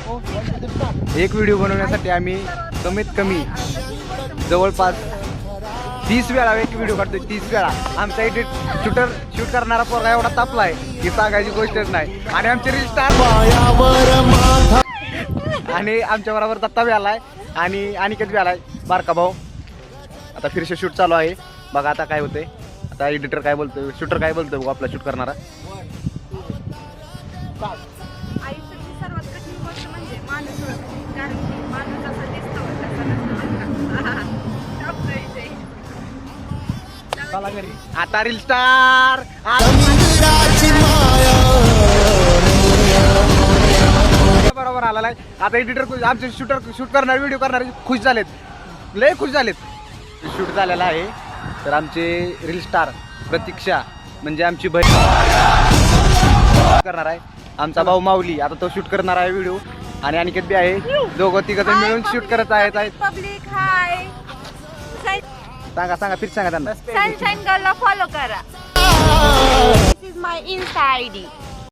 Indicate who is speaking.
Speaker 1: एक व्हिडिओ बनवण्यासाठी आम्ही कमीत कमी जवळपास 30 वेळा एक व्हिडिओ काढतोय. 30 वेळा. आमचा एडिट शूट करणारा पोरगा एवढा तापलाय की सांगायची गोष्टच नाही. आणि आमचे रील स्टार आणि आमच्या बरोबर दत्ता बी आलाय आणि अनिकेत बी आलाय बारका भाऊ. आता फिरशे शूट चालू आहे. बघा आता काय होतंय. आता एडिटर काय बोलतोय, शूटर काय बोलतोय बघू आपला शूट करणारा.
Speaker 2: आयुष्याची सर्वात कठीण गोष्ट म्हणजे माणूस ओळखणे. कारण की माणूस असा दिसतो तसा नसतो.
Speaker 1: आता रील स्टार बरोबर आलेला आहे. आता एडिटर आमचे शूट करणारे व्हिडिओ करणारे खुश झालेत, लय खुश झालेत. शूट झालेला आहे. तर आमचे रील स्टार प्रतीक्षा म्हणजे आमची बहीण करणार आहे. आमचा भाऊ माऊली आता तो शूट करणार आहे व्हिडिओ. आणि अनिकेत बी आहे. दोघं तिघं मिळून शूट करत आहेत.
Speaker 2: पब्लिक हाय.
Speaker 1: सांगा फिर सांगा त्यांना.
Speaker 2: सनशाईन गर्लला फॉलो करा. दिस इज माय इन्स्टा आयडी.